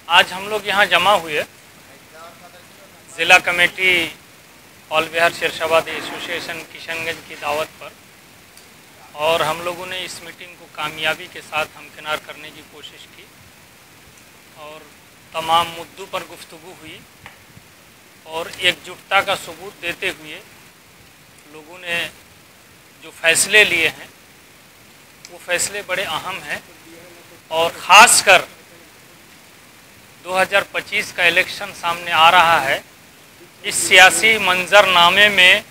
आज हम लोग यहाँ जमा हुए ज़िला committee all Bihar Shershabadi association Kishanganj की दावत पर, और हम लोगों ने इस मीटिंग को कामयाबी के साथ हमकिनार करने की कोशिश की और तमाम मुद्दों पर गुफ्तगू हुई और एकजुटता का सबूत देते हुए लोगों ने जो फैसले लिए हैं वो फैसले बड़े अहम हैं। और ख़ासकर 2025 का इलेक्शन सामने आ रहा है, इस सियासी मंजरनामे में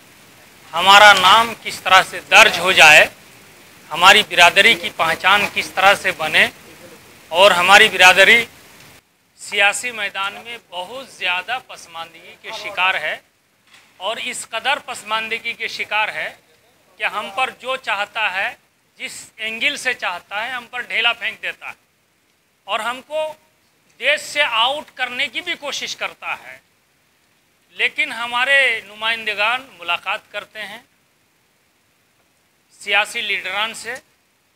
हमारा नाम किस तरह से दर्ज हो जाए, हमारी बिरादरी की पहचान किस तरह से बने और हमारी बिरादरी सियासी मैदान में बहुत ज़्यादा पसमानदगी के शिकार है। और इस कदर पसमानदगी के शिकार है कि हम पर जो चाहता है, जिस एंगल से चाहता है, हम पर ढेला फेंक देता है और हमको देश से आउट करने की भी कोशिश करता है। लेकिन हमारे नुमाइंदगान मुलाकात करते हैं सियासी लीडरान से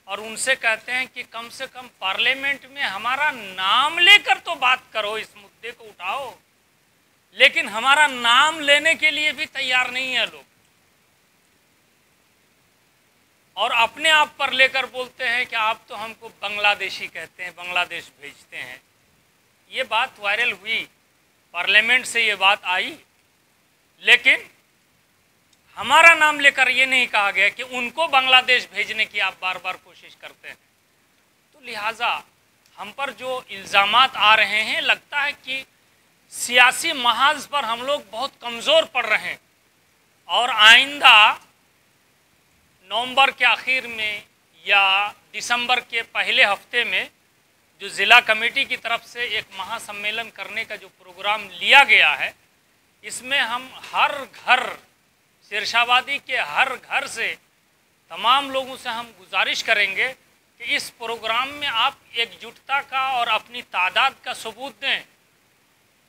और उनसे कहते हैं कि कम से कम पार्लियामेंट में हमारा नाम लेकर तो बात करो, इस मुद्दे को उठाओ। लेकिन हमारा नाम लेने के लिए भी तैयार नहीं है लोग, और अपने आप पर लेकर बोलते हैं कि आप तो हमको बांग्लादेशी कहते हैं, बांग्लादेश भेजते हैं। ये बात वायरल हुई, पार्लियामेंट से ये बात आई, लेकिन हमारा नाम लेकर ये नहीं कहा गया कि उनको बांग्लादेश भेजने की आप बार बार कोशिश करते हैं। तो लिहाजा हम पर जो इल्ज़ामात आ रहे हैं, लगता है कि सियासी महाज पर हम लोग बहुत कमज़ोर पड़ रहे हैं और आइंदा नवंबर के आखिर में या दिसंबर के पहले हफ्ते में जो ज़िला कमेटी की तरफ से एक महासम्मेलन करने का जो प्रोग्राम लिया गया है, इसमें हम हर घर, शेरशाबादी के हर घर से तमाम लोगों से हम गुजारिश करेंगे कि इस प्रोग्राम में आप एकजुटता का और अपनी तादाद का सबूत दें।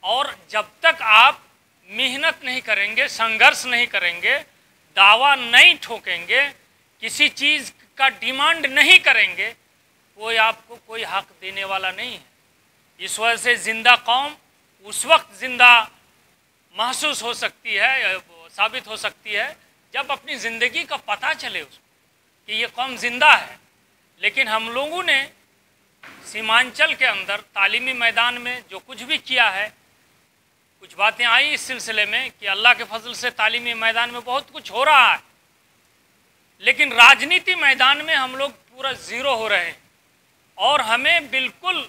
और जब तक आप मेहनत नहीं करेंगे, संघर्ष नहीं करेंगे, दावा नहीं ठोकेंगे, किसी चीज़ का डिमांड नहीं करेंगे, कोई आपको कोई हक देने वाला नहीं है। इस वजह से ज़िंदा कौम उस वक्त ज़िंदा महसूस हो सकती है, साबित हो सकती है, जब अपनी ज़िंदगी का पता चले उसको कि ये कौम ज़िंदा है। लेकिन हम लोगों ने सीमांचल के अंदर तालीमी मैदान में जो कुछ भी किया है, कुछ बातें आई इस सिलसिले में कि अल्लाह के फजल से तालीमी मैदान में बहुत कुछ हो रहा है, लेकिन राजनीति मैदान में हम लोग पूरा ज़ीरो हो रहे हैं और हमें बिल्कुल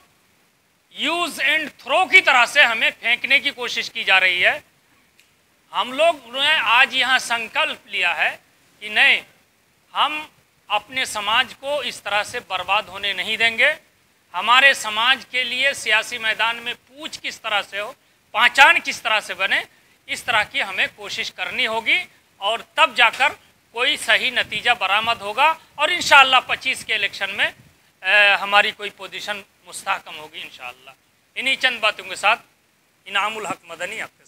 यूज़ एंड थ्रो की तरह से हमें फेंकने की कोशिश की जा रही है। हम लोग ने आज यहाँ संकल्प लिया है कि नहीं, हम अपने समाज को इस तरह से बर्बाद होने नहीं देंगे। हमारे समाज के लिए सियासी मैदान में पूछ किस तरह से हो, पहचान किस तरह से बने, इस तरह की हमें कोशिश करनी होगी और तब जाकर कोई सही नतीजा बरामद होगा और इंशाअल्लाह 25 के इलेक्शन में हमारी कोई पोजीशन मुस्तहकम होगी इंशाअल्लाह। इन्हीं चंद बातों के साथ इनामुल हक मदनी आपके